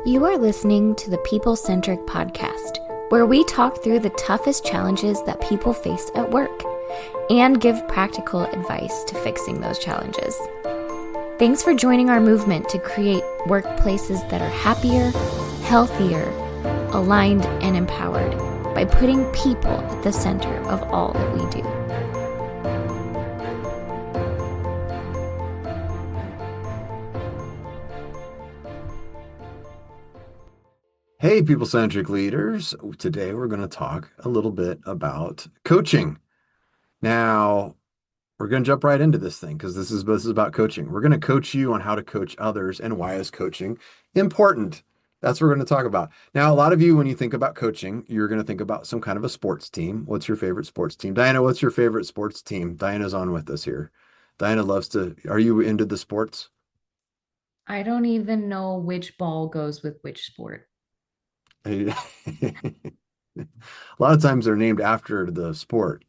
You are listening to the People Centric Podcast, where we talk through the toughest challenges that people face at work and give practical advice to fixing those challenges. Thanks for joining our movement to create workplaces that are happier, healthier, aligned, and empowered by putting people at the center of all that we do. Hey, people-centric leaders. Today we're going to talk a little bit about coaching. Now, we're going to jump right into this thing because this is about coaching. We're going to coach you on how to coach others and why is coaching important. That's what we're going to talk about. Now, a lot of you, when you think about coaching, you're going to think about some kind of a sports team. What's your favorite sports team? Diana, what's your favorite sports team? Diana's on with us here. Diana are you into the sports? I don't even know which ball goes with which sport. A lot of times they're named after the sport.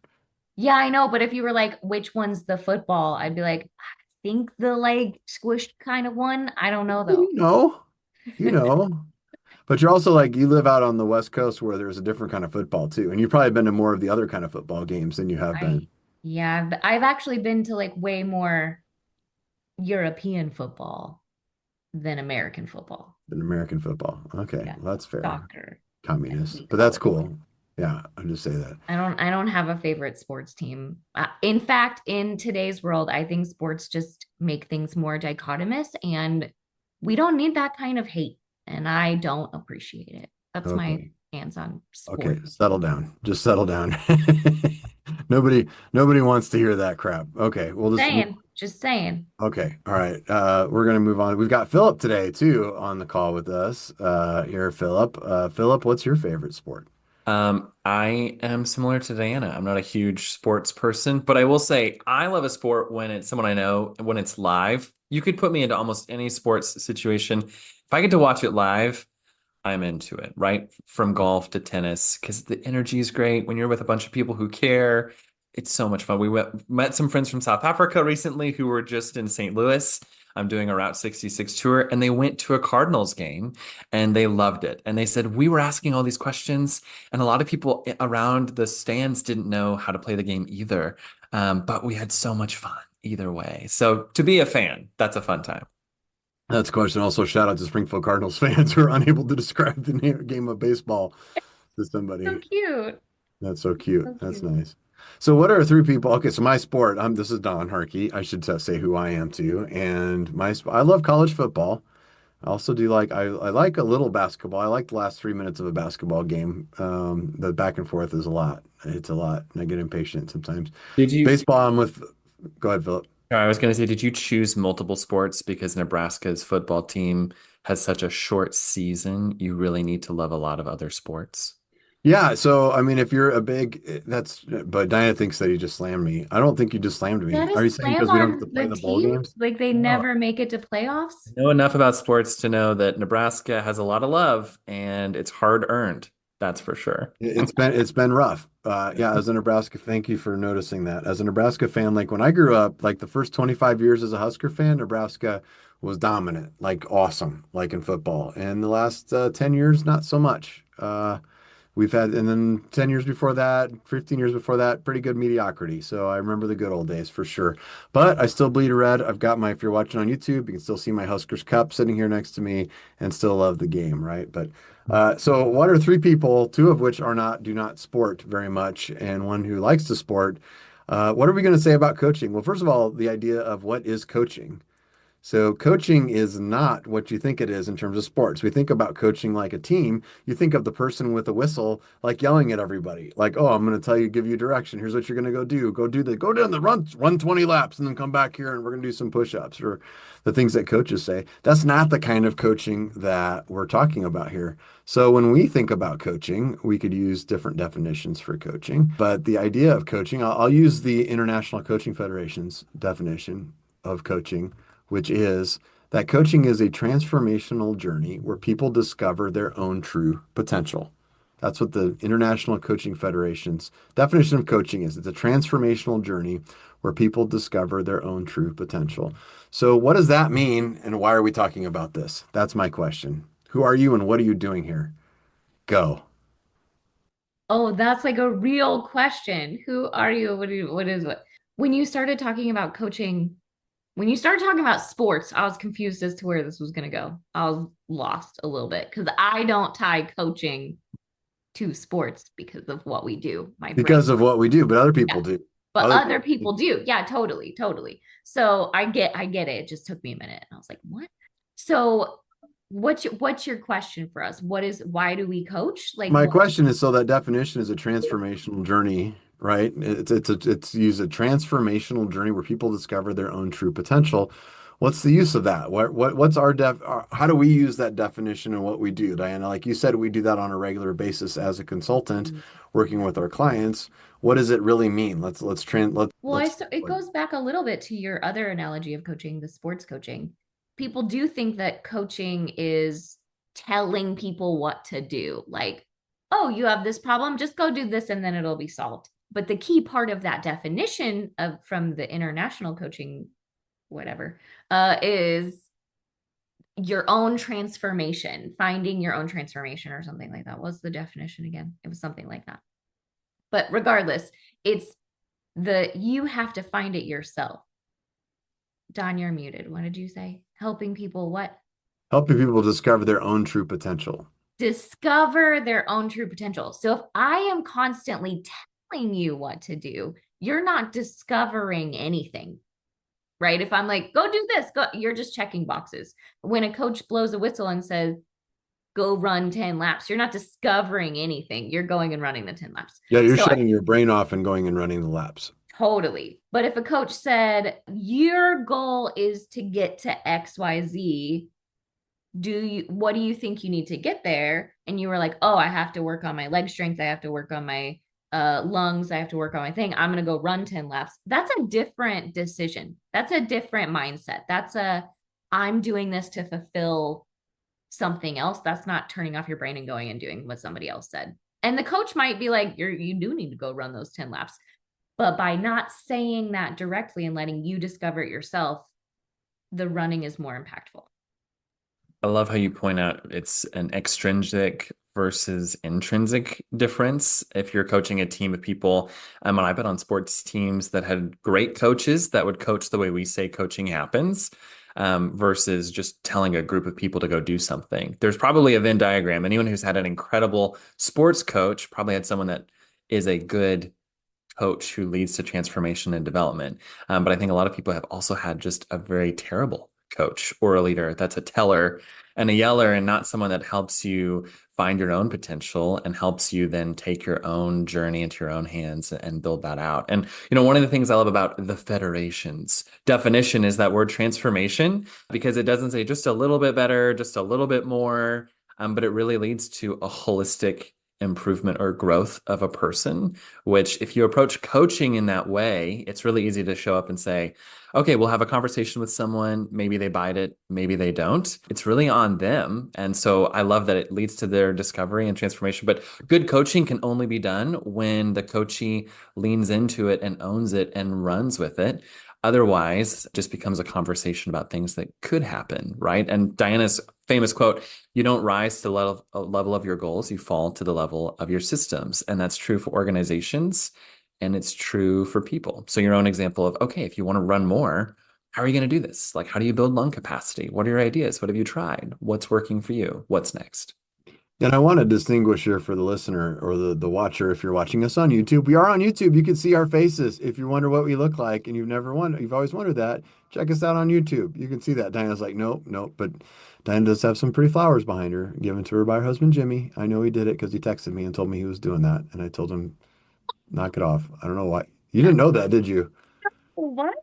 Yeah, I know, but if you were like, which one's the football? I'd be like, I think the leg squished kind of one. I don't know though. You know. But you're also like, you live out on the West Coast where there's a different kind of football too. And you've probably been to more of the other kind of football games than you have been. Yeah, I've actually been to like way more European football than American football. Okay, Yeah. well, that's fair. Soccer. Communist. But that's cool. Yeah, I'll just say that. I don't have a favorite sports team. In fact, in today's world, I think sports just make things more dichotomous and we don't need that kind of hate. And I don't appreciate it. That's my hands on sports. Okay, settle down. Just settle down. Nobody wants to hear that crap. Okay, we'll just saying. Okay, all right. We're gonna move on. We've got Philip today too on the call with us. Here, Philip. Philip, what's your favorite sport? I am similar to Diana. I'm not a huge sports person, but I will say I love a sport when it's someone I know, when it's live. You could put me into almost any sports situation. If I get to watch it live, I'm into it, right? From golf to tennis, because the energy is great when you're with a bunch of people who care. It's so much fun. We met some friends from South Africa recently who were just in St. Louis. I'm doing a Route 66 tour, and they went to a Cardinals game and they loved it. And they said, we were asking all these questions, and a lot of people around the stands didn't know how to play the game either. But we had so much fun either way. So to be a fan, that's a fun time. That's a question. Also, shout out to Springfield Cardinals fans who are unable to describe the game of baseball to somebody. So cute. That's so cute. That's nice. So what are three people? Okay, so my sport, this is Don Harkey. I should say who I am too. And I love college football. I also do I like a little basketball. I like the last 3 minutes of a basketball game. The back and forth is a lot. It's a lot. And I get impatient sometimes. Baseball, go ahead, Philip. I was going to say, did you choose multiple sports because Nebraska's football team has such a short season? You really need to love a lot of other sports. Yeah, so I mean, if you're but Diana thinks that he just slammed me. I don't think you just slammed me. Are you saying because we don't have to play the bowl games? Like they never make it to playoffs? I know enough about sports to know that Nebraska has a lot of love and it's hard earned. That's for sure. It's been rough. Yeah, as a Nebraska, thank you for noticing that. As a Nebraska fan, like when I grew up, like the first 25 years as a Husker fan, Nebraska was dominant, like awesome, like in football. And the last 10 years, not so much. And then 10 years before that, 15 years before that, pretty good mediocrity. So I remember the good old days for sure. But I still bleed red. I've got if you're watching on YouTube, you can still see my Huskers cup sitting here next to me and still love the game, right? But so what are three people, two of which do not sport very much, and one who likes to sport? What are we going to say about coaching? Well, first of all, the idea of what is coaching. So coaching is not what you think it is in terms of sports. We think about coaching like a team. You think of the person with a whistle, like yelling at everybody, like, "Oh, I'm going to give you direction. Here's what you're going to go do. Go down the run 20 laps and then come back here and we're going to do some push-ups," or the things that coaches say. That's not the kind of coaching that we're talking about here. So when we think about coaching, we could use different definitions for coaching. But the idea of coaching, I'll use the International Coaching Federation's definition of coaching, which is that coaching is a transformational journey where people discover their own true potential. That's what the International Coaching Federation's definition of coaching is. It's a transformational journey where people discover their own true potential. So what does that mean, and why are we talking about this? That's my question. Who are you and what are you doing here? Go. Oh, that's like a real question. Who are you? What is what? When you started talking about coaching, when you started talking about sports, I was confused as to where this was going to go. I was lost a little bit because I don't tie coaching to sports because of what we do. My brain. Because of what we do, but other people Yeah. do. But other people do. Yeah, totally, totally. So I get it. It just took me a minute. And I was like, what? So what's your question for us? Why do we coach? Like My what? question is, so that definition is a transformational journey, right? It's use a transformational journey where people discover their own true potential. What's the use of that? What's how do we use that definition in what we do, Diana? Like you said, we do that on a regular basis as a consultant working with our clients. What does it really mean? Let's It goes back a little bit to your other analogy of coaching, the sports coaching. People do think that coaching is telling people what to do. Like, oh, you have this problem, just go do this and then it'll be solved. But the key part of that definition of from the international coaching, whatever, is your own transformation, finding your own transformation or something like that. What's the definition again? It was something like that. But regardless, it's you have to find it yourself. Don, you're muted. What did you say? Helping people what? Helping people discover their own true potential. Discover their own true potential. So if I am constantly telling you what to do, you're not discovering anything, right? If I'm like, go do this, go, you're just checking boxes. When a coach blows a whistle and says, go run 10 laps, you're not discovering anything. You're going and running the 10 laps. Yeah, you're shutting your brain off and going and running the laps. Totally. But if a coach said, your goal is to get to XYZ, what do you think you need to get there? And you were like, oh, I have to work on my leg strength. I have to work on my lungs. I have to work on my thing. I'm going to go run 10 laps. That's a different decision. That's a different mindset. I'm doing this to fulfill something else. That's not turning off your brain and going and doing what somebody else said. And the coach might be like, you do need to go run those 10 laps. But by not saying that directly and letting you discover it yourself, the running is more impactful. I love how you point out it's an extrinsic versus intrinsic difference. If you're coaching a team of people, and I bet on sports teams that had great coaches that would coach the way we say coaching happens, versus just telling a group of people to go do something. There's probably a Venn diagram. Anyone who's had an incredible sports coach probably had someone that is a good coach who leads to transformation and development. But I think a lot of people have also had just a very terrible coach or a leader that's a teller and a yeller and not someone that helps you find your own potential and helps you then take your own journey into your own hands and build that out. And, one of the things I love about the Federation's definition is that word transformation, because it doesn't say just a little bit better, just a little bit more, but it really leads to a holistic improvement or growth of a person, which if you approach coaching in that way, it's really easy to show up and say, okay, we'll have a conversation with someone. Maybe they bite it. Maybe they don't. It's really on them. And so I love that it leads to their discovery and transformation. But good coaching can only be done when the coachee leans into it and owns it and runs with it. Otherwise, it just becomes a conversation about things that could happen, right? And Diana's famous quote, you don't rise to the level of your goals, you fall to the level of your systems. And that's true for organizations and it's true for people. So your own example of, okay, if you want to run more, how are you going to do this? Like, how do you build lung capacity? What are your ideas? What have you tried? What's working for you? What's next? And I want to distinguish here for the listener or the watcher, if you're watching us on YouTube, we are on YouTube. You can see our faces. If you wonder what we look like and you've always wondered that, check us out on YouTube. You can see that. Diana's like, nope. But Diana does have some pretty flowers behind her, given to her by her husband, Jimmy. I know he did it because he texted me and told me he was doing that. And I told him, knock it off. I don't know why. You didn't know that, did you? What?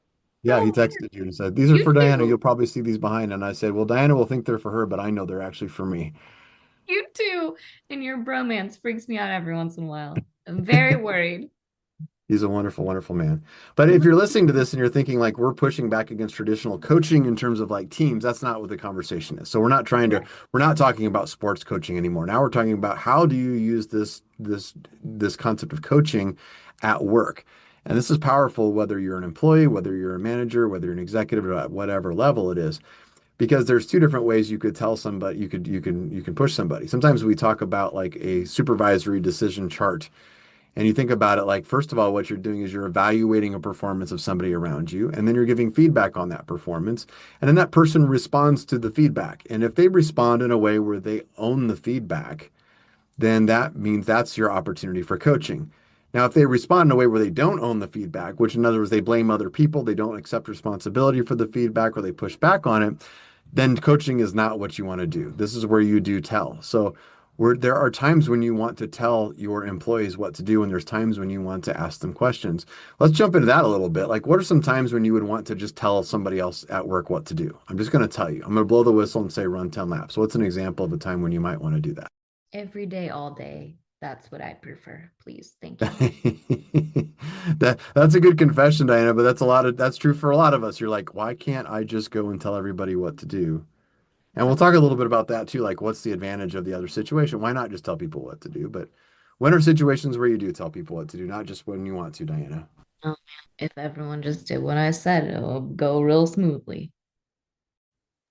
Yeah, he texted you and said, these are for Diana. You'll probably see these behind. And I said, well, Diana will think they're for her, but I know they're actually for me. You too. And your bromance freaks me out every once in a while. I'm very worried. He's a wonderful, wonderful man. But if you're listening to this and you're thinking like we're pushing back against traditional coaching in terms of like teams, that's not what the conversation is. So we're not talking about sports coaching anymore. Now we're talking about how do you use this concept of coaching at work. And this is powerful whether you're an employee, whether you're a manager, whether you're an executive, at whatever level it is. because there's two different ways you could tell somebody, you can push somebody. Sometimes we talk about like a supervisory decision chart. And you think about it like, first of all, what you're doing is you're evaluating a performance of somebody around you, and then you're giving feedback on that performance. And then that person responds to the feedback. And if they respond in a way where they own the feedback, then that means that's your opportunity for coaching. Now, if they respond in a way where they don't own the feedback, which in other words, they blame other people, they don't accept responsibility for the feedback, or they push back on it, then coaching is not what you want to do. This is where you do tell. So there are times when you want to tell your employees what to do, and there's times when you want to ask them questions. Let's jump into that a little bit. Like, what are some times when you would want to just tell somebody else at work what to do? I'm just going to tell you. I'm going to blow the whistle and say run 10 laps. What's an example of a time when you might want to do that? Every day, all day. That's what I prefer. Please. Thank you. That's a good confession, Diana, but that's true for a lot of us. You're like, why can't I just go and tell everybody what to do? And we'll talk a little bit about that too. Like, what's the advantage of the other situation? Why not just tell people what to do? But when are situations where you do tell people what to do, not just when you want to, Diana? Oh man, if everyone just did what I said, it'll go real smoothly.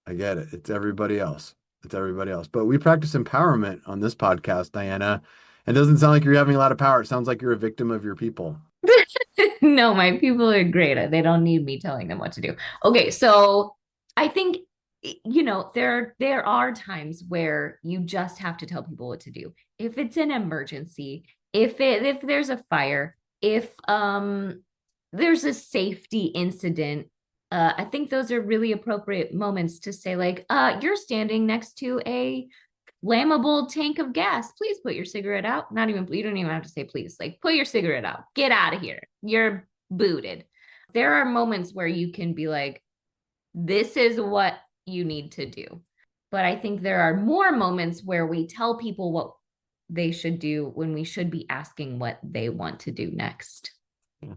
I get it. It's everybody else. It's everybody else. But we practice empowerment on this podcast, Diana. It doesn't sound like you're having a lot of power. It sounds like you're a victim of your people. No, my people are great. They don't need me telling them what to do. Okay, so I think there are times where you just have to tell people what to do. If it's an emergency, if there's a fire, if there's a safety incident, I think those are really appropriate moments to say like, you're standing next to a flammable tank of gas. Please put your cigarette out. You don't even have to say please. Like, put your cigarette out. Get out of here. You're booted. There are moments where you can be like, this is what you need to do. But I think there are more moments where we tell people what they should do when we should be asking what they want to do next. Yeah.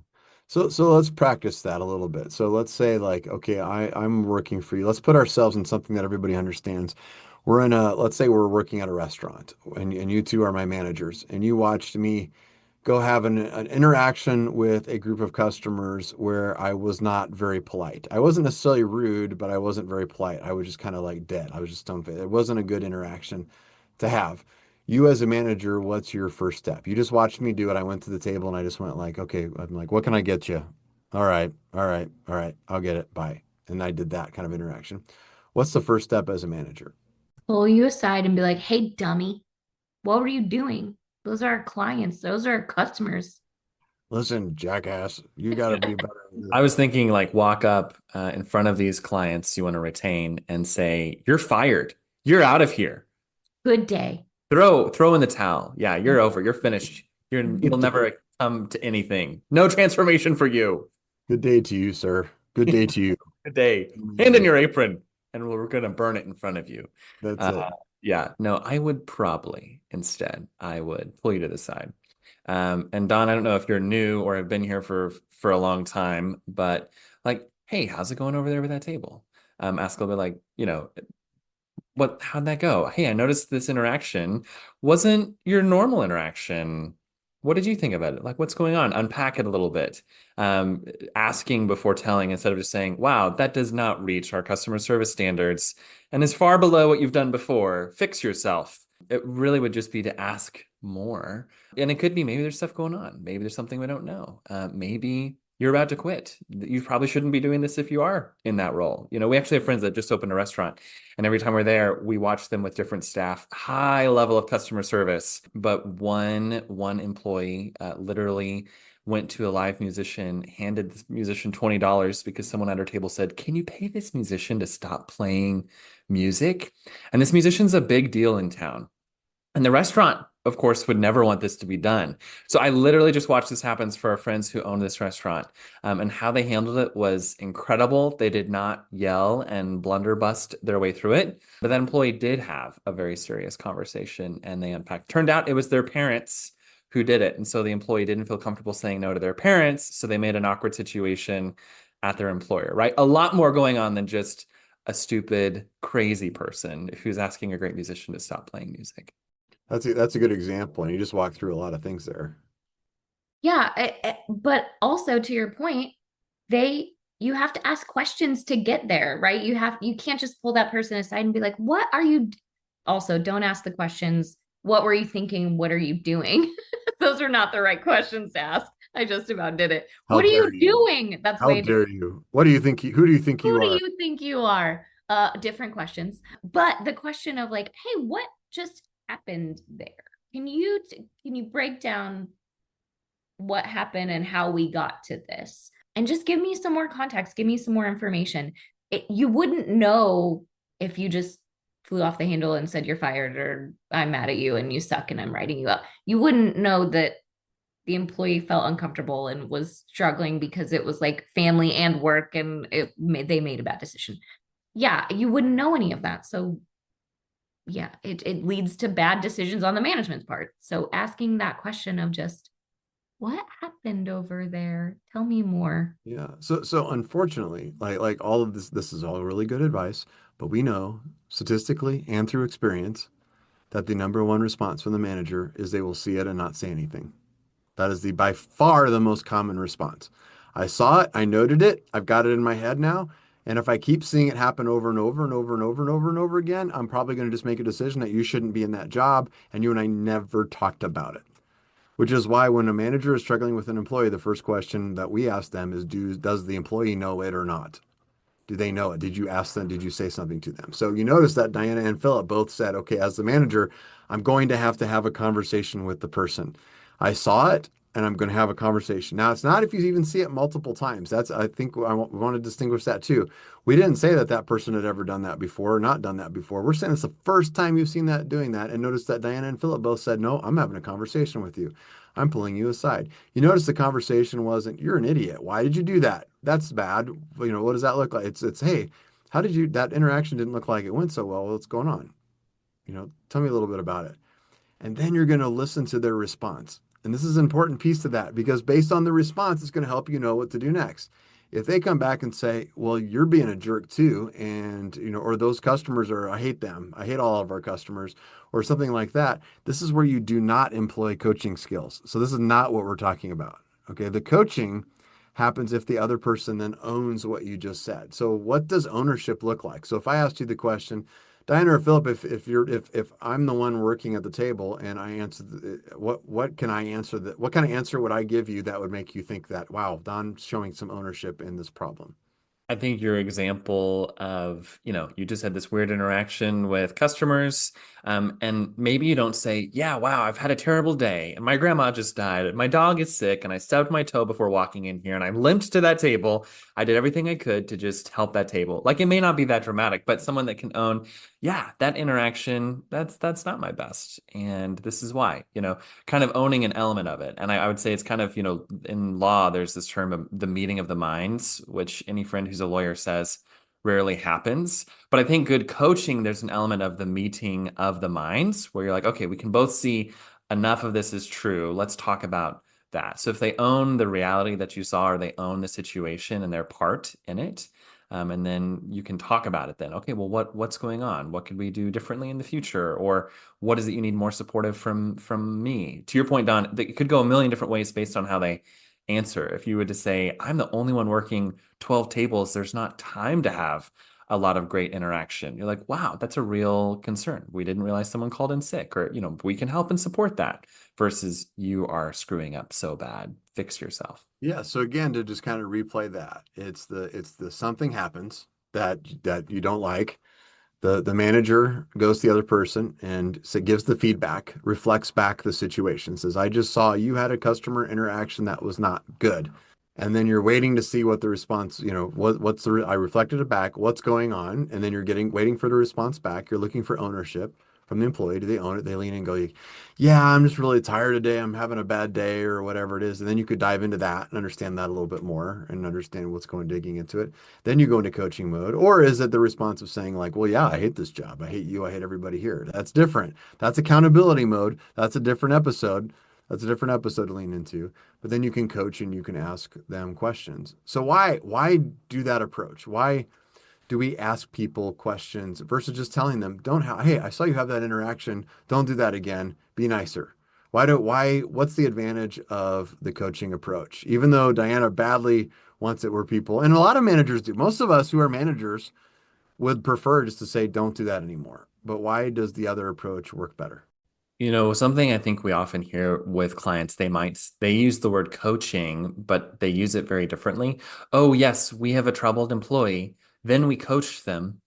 So let's practice that a little bit. So let's say like, okay, I'm working for you. Let's put ourselves in something that everybody understands. Let's say we're working at a restaurant, and you two are my managers, and you watched me go have an interaction with a group of customers where I was not very polite. I wasn't necessarily rude, but I wasn't very polite. I was just kind of like dead. I was just stone-faced. It wasn't a good interaction to have. You as a manager, what's your first step? You just watched me do it. I went to the table and I just went like, okay, I'm like, what can I get you? All right, all right, all right, I'll get it. Bye. And I did that kind of interaction. What's the first step as a manager? Pull you aside and be like, hey, dummy, what were you doing? Those are our clients. Those are our customers. Listen, jackass, you got to be better. I was thinking like walk up in front of these clients you want to retain and say, you're fired. You're out of here. Good day. Throw in the towel. Yeah, you're over. You're finished. You'll never come to anything. No transformation for you. Good day to you, sir. Good day to you. Good day. Hand in your apron, and we're going to burn it in front of you. That's it. Yeah, no, I would probably instead, I would pull you to the side. And Don, I don't know if you're new or have been here for a long time, but like, hey, how's it going over there with that table? Ask a little bit like, how'd that go? Hey, I noticed this interaction wasn't your normal interaction. What did you think about it? Like, what's going on? Unpack it a little bit. Asking before telling instead of just saying, wow, that does not reach our customer service standards and is far below what you've done before. Fix yourself. It really would just be to ask more. And it could be maybe there's stuff going on. Maybe there's something we don't know. Maybe you're about to quit. You probably shouldn't be doing this if you are in that role. We actually have friends that just opened a restaurant, and every time we're there, we watch them with different staff, high level of customer service. But one employee literally went to a live musician, handed this musician $20 because someone at our table said, "Can you pay this musician to stop playing music?" And this musician's a big deal in town. And the restaurant, of course, would never want this to be done. So I literally just watched this happen for our friends who own this restaurant. And how they handled it was incredible. They did not yell and blunderbust their way through it. But that employee did have a very serious conversation, and they unpacked. Turned out it was their parents who did it. And so the employee didn't feel comfortable saying no to their parents. So they made an awkward situation at their employer, right? A lot more going on than just a stupid, crazy person who's asking a great musician to stop playing music. That's a good example, and you just walked through a lot of things there. Yeah, but also to your point, they you have to ask questions to get there, right? You can't just pull that person aside and be like, what are you also don't ask the questions, what were you thinking? What are you doing? Those are not the right questions to ask. I just about did it. How What are you dare you? doing? That's How way dare you? What do you think? Who do you think who you do are? you think you are? Different questions. But the question of like, hey, what just happened there? Can you break down what happened and how we got to this? And just give me some more context, give me some more information. You wouldn't know if you just flew off the handle and said you're fired or I'm mad at you and you suck and I'm writing you up. You wouldn't know that the employee felt uncomfortable and was struggling because it was like family and work and they made a bad decision. Yeah, you wouldn't know any of that. So yeah, it leads to bad decisions on the management's part. So asking that question of just what happened over there? Tell me more. Yeah. So unfortunately, like all of this is all really good advice, but we know statistically and through experience that the number one response from the manager is they will see it and not say anything. That is the by far the most common response. I saw it, I noted it, I've got it in my head now. And if I keep seeing it happen over and over and over and over and over and over again, I'm probably going to just make a decision that you shouldn't be in that job and you and I never talked about it. Which is why when a manager is struggling with an employee, the first question that we ask them is, does the employee know it or not? Do they know it? Did you ask them? Did you say something to them? So you notice that Diana and Philip both said, okay, as the manager, I'm going to have a conversation with the person. I saw it and I'm going to have a conversation. Now, it's not if you even see it multiple times. I think we want to distinguish that too. We didn't say that that person had ever done that before or not done that before. We're saying it's the first time you've seen that doing that. And notice that Diana and Philip both said, no, I'm having a conversation with you. I'm pulling you aside. You notice the conversation wasn't, you're an idiot. Why did you do that? That's bad. What does that look like? It's, hey, how did that interaction didn't look like it went so well. What's going on? Tell me a little bit about it. And then you're going to listen to their response. And this is an important piece to that because based on the response, it's going to help you know what to do next. If they come back and say, well, you're being a jerk too, and, or those customers I hate them. I hate all of our customers or something like that. This is where you do not employ coaching skills. So this is not what we're talking about. Okay. The coaching happens if the other person then owns what you just said. So what does ownership look like? So if I asked you the question, Diana or Philip, if I'm the one working at the table and I answer what can I answer that? What kind of answer would I give you that would make you think that, wow, Don's showing some ownership in this problem? I think your example of, you just had this weird interaction with customers, and maybe you don't say, yeah, wow, I've had a terrible day, and my grandma just died, and my dog is sick, and I stubbed my toe before walking in here, and I limped to that table. I did everything I could to just help that table. Like, it may not be that dramatic, but someone that can own, yeah, that interaction, that's not my best, and this is why, kind of owning an element of it. And I would say it's kind of, in law, there's this term of the meeting of the minds, which any friend who's a lawyer says rarely happens. But I think good coaching, there's an element of the meeting of the minds where you're like, okay, we can both see enough of this is true. Let's talk about that. So if they own the reality that you saw or they own the situation and their part in it, and then you can talk about it then. Okay, well, what's going on? What could we do differently in the future? Or what is it you need more supportive from me? To your point, Don, it could go a million different ways based on how they answer. If you were to say, I'm the only one working 12 tables, there's not time to have a lot of great interaction. You're like, wow, that's a real concern. We didn't realize someone called in sick, or, we can help and support that versus you are screwing up so bad. Fix yourself. Yeah. So again, to just kind of replay that, it's the something happens that you don't like. The manager goes to the other person and gives the feedback, reflects back the situation, says, I just saw you had a customer interaction that was not good. And then you're waiting to see what the response, I reflected it back, what's going on? And then you're waiting for the response back. You're looking for ownership from the employee. Do they own it? They lean in and go, yeah, I'm just really tired today. I'm having a bad day or whatever it is. And then you could dive into that and understand that a little bit more and understand what's digging into it. Then you go into coaching mode. Or is it the response of saying like, well, yeah, I hate this job. I hate you. I hate everybody here. That's different. That's accountability mode. That's a different episode. That's a different episode to lean into. But then you can coach and you can ask them questions. So why do that approach? Why do we ask people questions versus just telling them, hey, I saw you have that interaction. Don't do that again. Be nicer. What's the advantage of the coaching approach? Even though Diana badly wants it where people, and a lot of managers do, most of us who are managers would prefer just to say, don't do that anymore. But why does the other approach work better? Something I think we often hear with clients, they use the word coaching, but they use it very differently. Oh, yes, we have a troubled employee. Then we coach them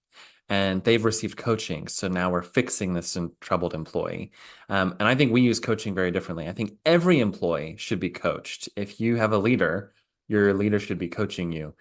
and they've received coaching. So now we're fixing this troubled employee. And I think we use coaching very differently. I think every employee should be coached. If you have a leader, your leader should be coaching you.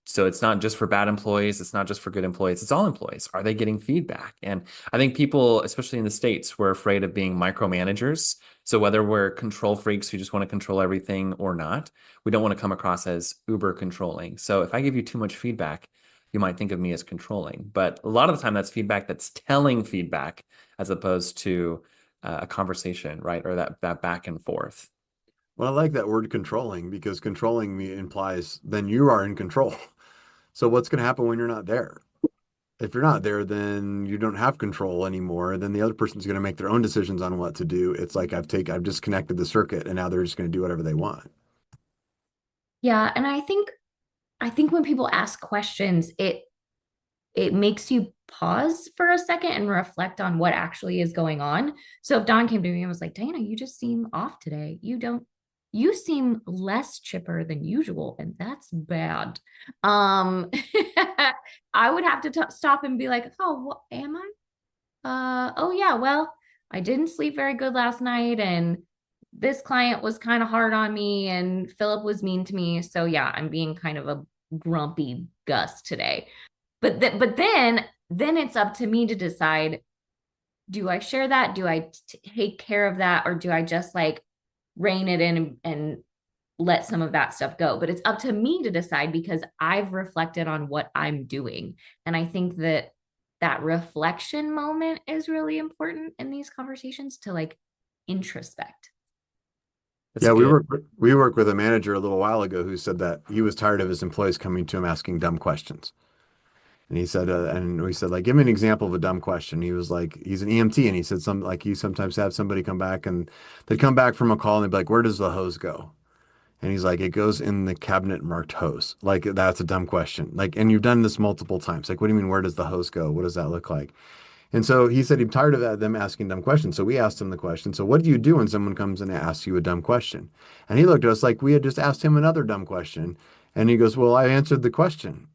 So it's not just for bad employees. It's not just for good employees. It's all employees. Are they getting feedback? And I think people, especially in the States, we're afraid of being micromanagers. So whether we're control freaks who just want to control everything or not, we don't want to come across as uber controlling. So if I give you too much feedback, you might think of me as controlling. But a lot of the time that's feedback that's telling feedback as opposed to a conversation, right? Or that back and forth. Well, I like that word controlling because controlling me implies then you are in control. So what's going to happen when you're not there? If you're not there, then you don't have control anymore. Then the other person's going to make their own decisions on what to do. It's like I've disconnected the circuit and now they're just going to do whatever they want. Yeah, and I think when people ask questions, it makes you pause for a second and reflect on what actually is going on. So if Don came to me and was like, Diana, you just seem off today. You seem less chipper than usual, and that's bad. I would have to stop and be like, oh, what am I? Oh yeah, well, I didn't sleep very good last night, and this client was kind of hard on me, and Philip was mean to me. So yeah, I'm being kind of a grumpy Gus today. But then it's up to me to decide, do I share that? Do I take care of that? Or do I just like rein it in and let some of that stuff go? But it's up to me to decide because I've reflected on what I'm doing. And I think that reflection moment is really important in these conversations to like introspect. That's Yeah, good. we worked with a manager a little while ago who said that he was tired of his employees coming to him asking dumb questions. And he said, and we said, like, give me an example of a dumb question. He was like, he's an EMT, and he said he sometimes have somebody come back and they'd come back from a call and they'd be like, where does the hose go? And he's like, it goes in the cabinet marked hose. Like, that's a dumb question. Like, and you've done this multiple times. Like, what do you mean, where does the hose go? What does that look like? And so he said he's tired of them asking dumb questions. So we asked him the question. So what do you do when someone comes and asks you a dumb question? And he looked at us like we had just asked him another dumb question. And he goes, well, I answered the question.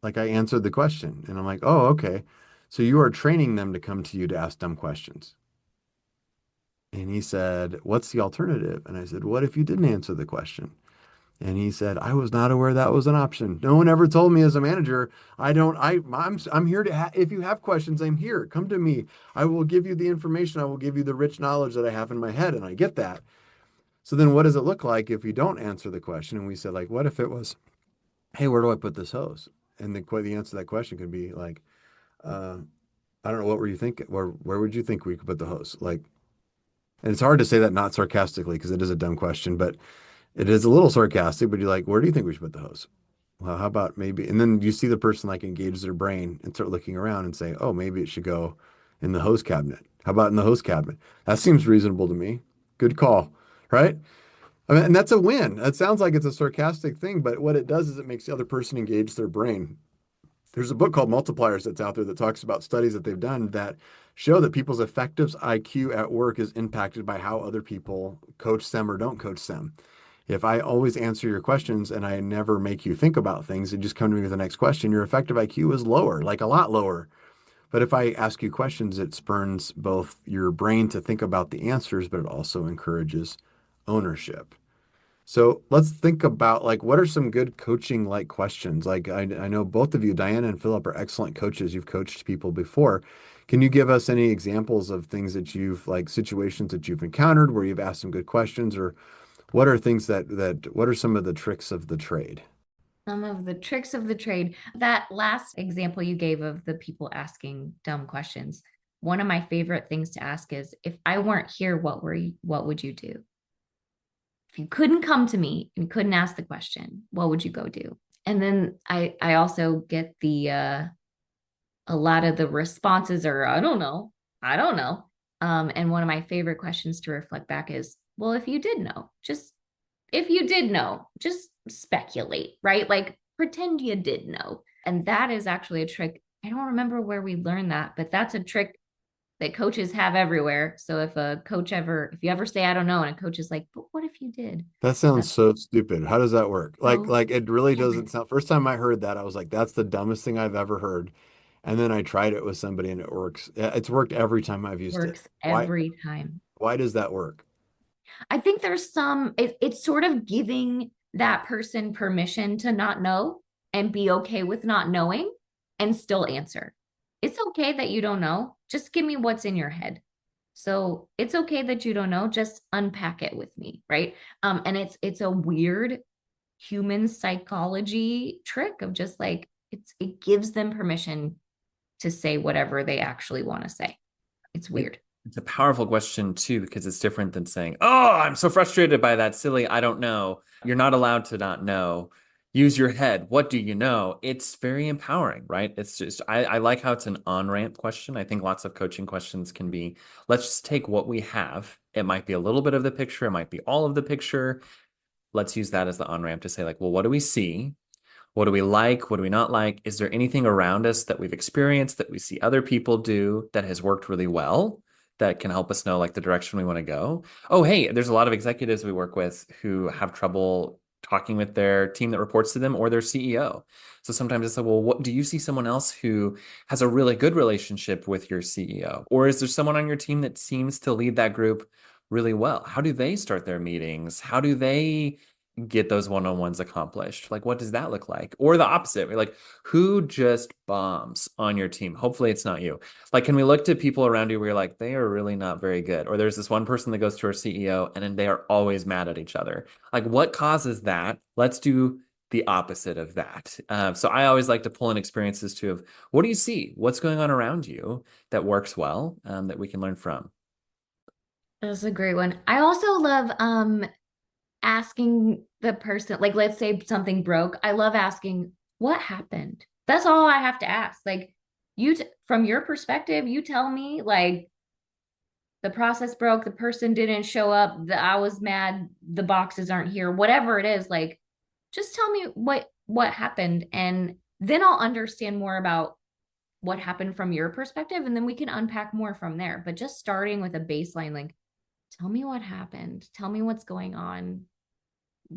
Like I answered the question. And I'm like, oh, okay. So you are training them to come to you to ask dumb questions. And he said, what's the alternative? And I said, what if you didn't answer the question? And he said, I was not aware that was an option. No one ever told me as a manager, I'm here to, if you have questions, I'm here. Come to me. I will give you the information. I will give you the rich knowledge that I have in my head. And I get that. So then what does it look like if you don't answer the question? And we said, like, what if it was, hey, where do I put this hose? And the answer to that question could be like, uh, I don't know, what were you thinking? Where would you think we could put the hose? Like, and it's hard to say that not sarcastically because it is a dumb question, but it is a little sarcastic, but you're like, where do you think we should put the hose? Well, how about maybe, and then you see the person like engage their brain and start looking around and say, oh, maybe it should go in the hose cabinet. How about in the hose cabinet? That seems reasonable to me. Good call, right? I mean, and that's a win. That sounds like it's a sarcastic thing, but what it does is it makes the other person engage their brain. There's a book called Multipliers that's out there that talks about studies that they've done that show that people's effective IQ at work is impacted by how other people coach them or don't coach them. If I always answer your questions and I never make you think about things and just come to me with the next question, your effective IQ is lower, like a lot lower. But if I ask you questions, it spurns both your brain to think about the answers, but it also encourages ownership. So let's think about like what are some good coaching like questions? Like I know both of you, Diana and Philip, are excellent coaches. You've coached people before. Can you give us any examples of things that you've like situations that you've encountered where you've asked some good questions, or what are things what are some of the tricks of the trade? Some of the tricks of the trade. That last example you gave of the people asking dumb questions. One of my favorite things to ask is, if I weren't here, what would you do? If you couldn't come to me and couldn't ask the question, what would you go do? And then I also get a lot of the responses are, I don't know. And one of my favorite questions to reflect back is, well, if you did know, just speculate, right? Like pretend you did know. And that is actually a trick. I don't remember where we learned that, but that's a trick that coaches have everywhere. So if you ever say, I don't know, and a coach is like, but what if you did? That sounds so stupid. How does that work? So Like it really doesn't stupid. sound. First time I heard that, I was like, that's the dumbest thing I've ever heard. And then I tried it with somebody and it works. It's worked every time I've used it. Works Why, every time. why does that work? I think there's it's sort of giving that person permission to not know and be okay with not knowing and still answer. It's okay that you don't know. Just give me what's in your head. So it's okay that you don't know. Just unpack it with me, right? And it's a weird human psychology trick of just like it gives them permission to say whatever they actually want to say. It's weird. It's a powerful question too, because it's different than saying, "Oh, I'm so frustrated by that silly, I don't know." You're not allowed to not know. Use your head. What do you know? It's very empowering, right? It's just, I like how it's an on-ramp question. I think lots of coaching questions can be, let's just take what we have. It might be a little bit of the picture, it might be all of the picture. Let's use that as the on-ramp to say, like, well, what do we see? What do we like? What do we not like? Is there anything around us that we've experienced that we see other people do that has worked really well that can help us know like the direction we want to go? Oh, hey, there's a lot of executives we work with who have trouble talking with their team that reports to them or their CEO. So sometimes it's like, well, what do you see someone else who has a really good relationship with your CEO? Or is there someone on your team that seems to lead that group really well? How do they start their meetings? How do they get those one-on-ones accomplished? Like, what does that look like? Or the opposite, like, who just bombs on your team? Hopefully it's not you. Like, can we look to people around you where you're like, they are really not very good? Or there's this one person that goes to our CEO and then they are always mad at each other. Like, what causes that? Let's do the opposite of that. So I always like to pull in experiences too of what do you see? What's going on around you that works well, that we can learn from? That's a great one. I also love asking the person, like, let's say something broke. I love asking, what happened? That's all I have to ask. Like, from your perspective, you tell me, like, the process broke, the person didn't show up, I was mad, the boxes aren't here, whatever it is, like, just tell me what happened. And then I'll understand more about what happened from your perspective. And then we can unpack more from there. But just starting with a baseline, like, tell me what happened. Tell me what's going on.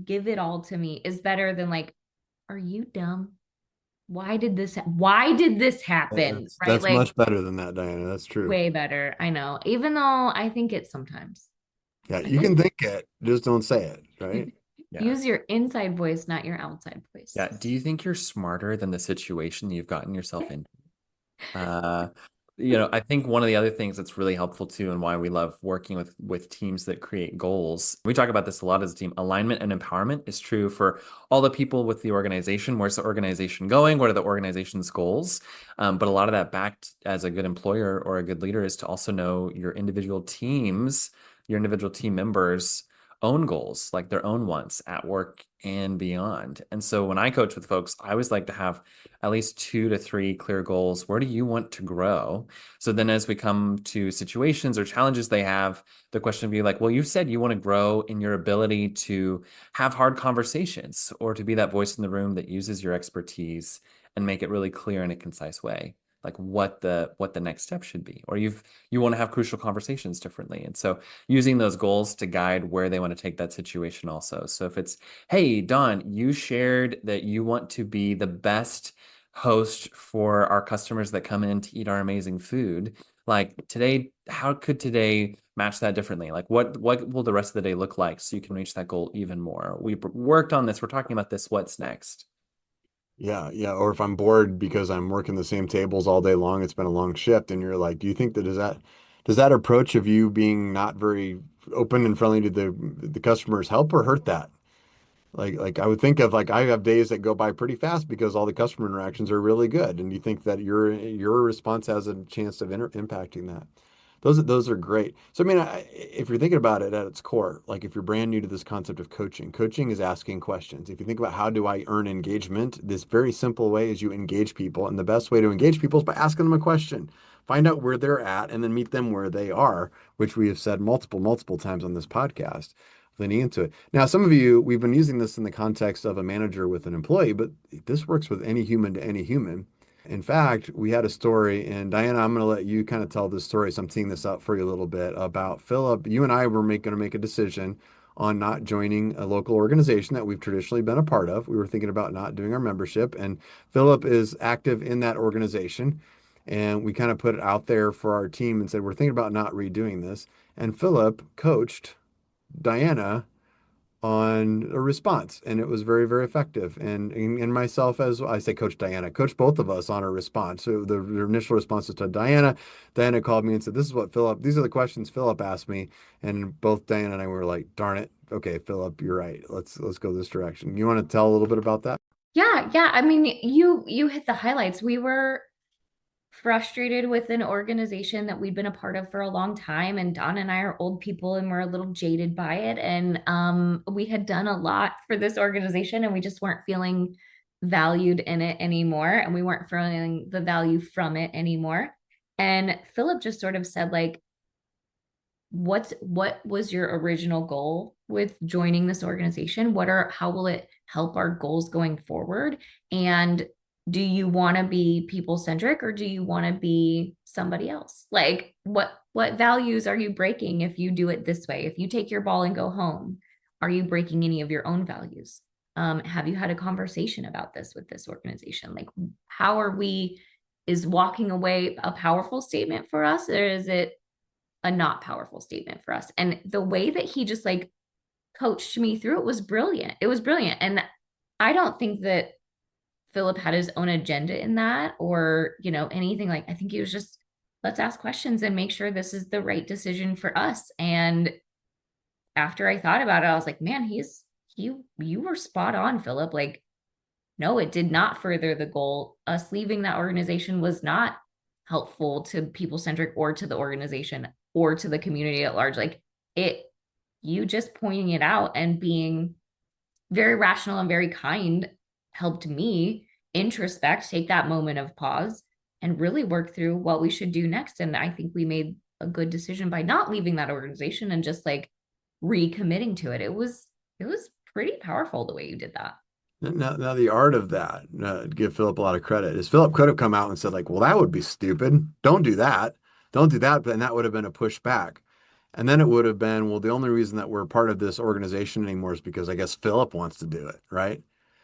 Give it all to me is better than like, are you dumb? Why did this happen? Right? That's Like much better than that, Diana. That's true. way better. I know. Even though I think it sometimes. Yeah, you can think it, just don't say it, right? Yeah. Use your inside voice, not your outside voice. Yeah. Do you think you're smarter than the situation you've gotten yourself into? I think one of the other things that's really helpful too, and why we love working with teams that create goals. We talk about this a lot as a team. Alignment and empowerment is true for all the people with the organization. Where's the organization going? What are the organization's goals? But a lot of that backed as a good employer or a good leader is to also know your individual teams, your individual team members' own goals, like their own wants at work and beyond. And so when I coach with folks, I always like to have at least 2 to 3 clear goals. Where do you want to grow? So then as we come to situations or challenges they have, the question would be like, well, you said you want to grow in your ability to have hard conversations or to be that voice in the room that uses your expertise and make it really clear in a concise way, like what the next step should be. Or you want to have crucial conversations differently. And so using those goals to guide where they want to take that situation also. So if it's, hey, Dawn, you shared that you want to be the best host for our customers that come in to eat our amazing food. Like today, how could today match that differently? Like what will the rest of the day look like so you can reach that goal even more? We worked on this. We're talking about this. What's next? Yeah, yeah. Or if I'm bored because I'm working the same tables all day long, it's been a long shift, and you're like, do you think that does that approach of you being not very open and friendly to the customers help or hurt that? Like I would think of like I have days that go by pretty fast because all the customer interactions are really good, and you think that your response has a chance of impacting that. Those are great. So I mean, if you're thinking about it at its core, like if you're brand new to this concept of coaching, coaching is asking questions. If you think about how do I earn engagement, this very simple way is you engage people, and the best way to engage people is by asking them a question. find out where they're at, and then meet them where they are, which we have said multiple times on this podcast, leaning into it. Now, some of you, we've been using this in the context of a manager with an employee, but this works with any human to any human. In fact, we had a story, and Diana, I'm going to let you kind of tell this story. So I'm teeing this up for you a little bit about Philip. You and I were going to make a decision on not joining a local organization that we've traditionally been a part of. We were thinking about not doing our membership, and Philip is active in that organization. And we kind of put it out there for our team and said, we're thinking about not redoing this. And Philip coached Diana on a response, and it was very effective. And myself, as I say, Coach Diana, coached both of us on a response. So the initial response was to Diana. Diana called me and said, these are the questions Philip asked me. And both Diana and I were like, darn it, okay, Philip, you're right, let's go this direction. You want to tell a little bit about that? Yeah, I mean, you hit the highlights. We were frustrated with an organization that we'd been a part of for a long time, and Don and I are old people and we're a little jaded by it, and we had done a lot for this organization and we just weren't feeling valued in it anymore, and we weren't feeling the value from it anymore. And Philip just sort of said, like, what was your original goal with joining this organization? How will it help our goals going forward? And do you want to be people centric, or do you want to be somebody else? Like, what values are you breaking if you do it this way? If you take your ball and go home, are you breaking any of your own values? Have you had a conversation about this with this organization? Like, is walking away a powerful statement for us, or is it a not powerful statement for us? And the way that he just like coached me through it was brilliant. It was brilliant. And I don't think that Philip had his own agenda in that, or, anything. Like, I think he was just, let's ask questions and make sure this is the right decision for us. And after I thought about it, I was like, man, you were spot on, Philip. Like, no, it did not further the goal. Us leaving that organization was not helpful to People Centric or to the organization or to the community at large. Like, you just pointing it out and being very rational and very kind helped me introspect, take that moment of pause, and really work through what we should do next. And I think we made a good decision by not leaving that organization and just like recommitting to it. It was pretty powerful the way you did that. Now the art of that, give Philip a lot of credit, is Philip could have come out and said, like, well, that would be stupid. Don't do that. Don't do that. But then that would have been a pushback. And then it would have been, well, the only reason that we're part of this organization anymore is because I guess Philip wants to do it, right?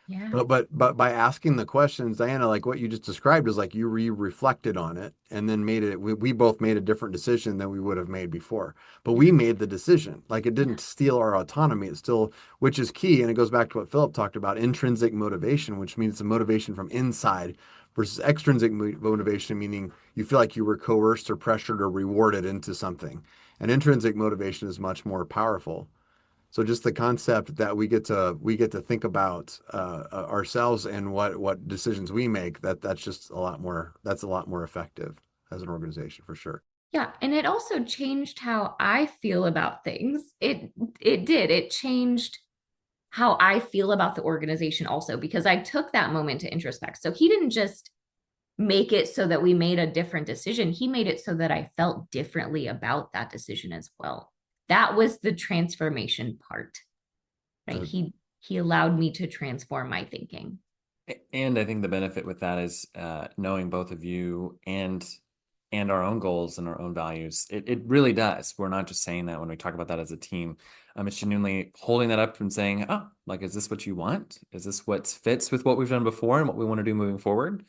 Yeah. But by asking the questions, Diana, like what you just described, is like you reflected on it and then we both made a different decision than we would have made before. But we made the decision. Like, it didn't steal our autonomy. It still, which is key. And it goes back to what Philip talked about, intrinsic motivation, which means the motivation from inside versus extrinsic motivation, meaning you feel like you were coerced or pressured or rewarded into something. And intrinsic motivation is much more powerful. So just the concept that we get to think about ourselves and what decisions we make, that's just a lot more effective as an organization, for sure. Yeah, and it also changed how I feel about things. It changed how I feel about the organization also, because I took that moment to introspect. So he didn't just make it so that we made a different decision. He made it so that I felt differently about that decision as well. That was the transformation part, right? He allowed me to transform my thinking. And I think the benefit with that is knowing both of you and our own goals and our own values. It really does. We're not just saying that when we talk about that as a team. It's genuinely holding that up and saying, oh, like, is this what you want? Is this what fits with what we've done before and what we want to do moving forward?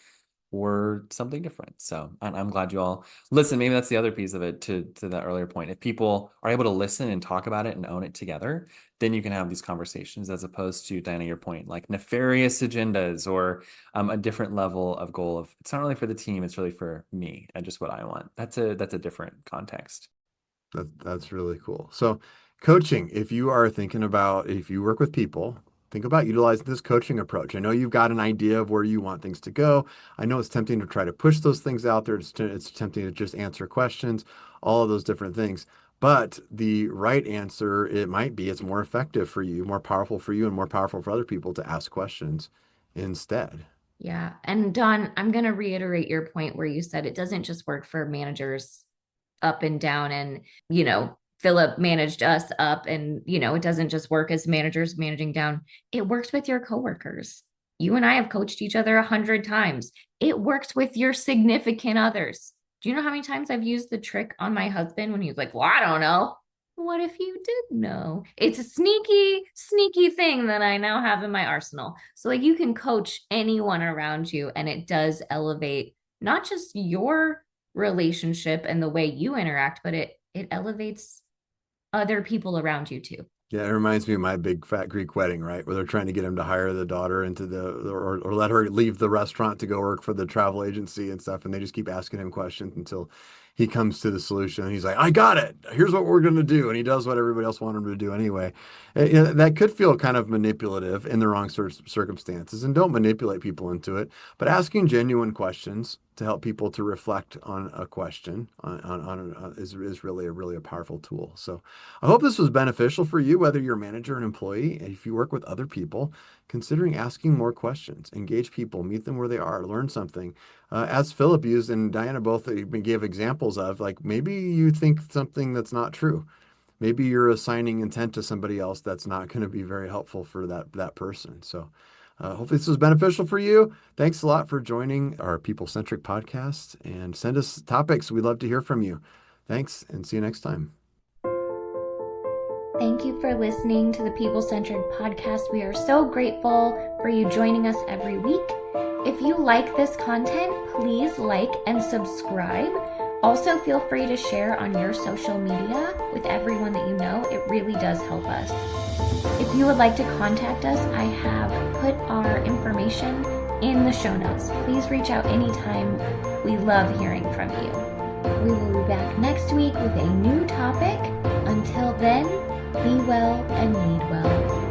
Or something different. So I'm glad you all listen. Maybe that's the other piece of it, to that earlier point. If people are able to listen and talk about it and own it together, then you can have these conversations, as opposed to, Diana, your point, like nefarious agendas or a different level of goal of, it's not really for the team, it's really for me and just what I want. That's a different context. That's really cool. So coaching, if you work with people, think about utilizing this coaching approach. I know you've got an idea of where you want things to go. I know it's tempting to try to push those things out there. It's tempting to just answer questions, all of those different things. But the right answer, it might be, it's more effective for you, more powerful for you, and more powerful for other people to ask questions instead. Yeah. And Dawn, I'm going to reiterate your point where you said it doesn't just work for managers up and down. And, Philip managed us up, and, it doesn't just work as managers managing down. It works with your coworkers. You and I have coached each other 100 times. It works with your significant others. Do you know how many times I've used the trick on my husband when he's like, well, I don't know. What if you did know? It's a sneaky, sneaky thing that I now have in my arsenal. So, like, you can coach anyone around you, and it does elevate not just your relationship and the way you interact, but it elevates other people around you too. Yeah, it reminds me of my big fat Greek wedding, right? Where they're trying to get him to hire the daughter into or let her leave the restaurant to go work for the travel agency and stuff. And they just keep asking him questions until he comes to the solution. And he's like, I got it. Here's what we're going to do. And he does what everybody else wanted him to do anyway. That could feel kind of manipulative in the wrong circumstances. And don't manipulate people into it. But asking genuine questions to help people to reflect on a question is really a powerful tool. So I hope this was beneficial for you, whether you're a manager or an employee. If you work with other people, considering asking more questions, engage people, meet them where they are, learn something. As Philip used and Diana both gave examples of, like, maybe you think something that's not true. Maybe you're assigning intent to somebody else that's not going to be very helpful for that person. So hopefully this was beneficial for you. Thanks a lot for joining our People Centric podcast, and send us topics. We'd love to hear from you. Thanks, and see you next time. Thank you for listening to the People Centric Podcast. We are so grateful for you joining us every week. If you like this content, please like and subscribe. Also, feel free to share on your social media with everyone that you know. It really does help us. If you would like to contact us, I have put our information in the show notes. Please reach out anytime. We love hearing from you. We will be back next week with a new topic. Until then, be well and lead well.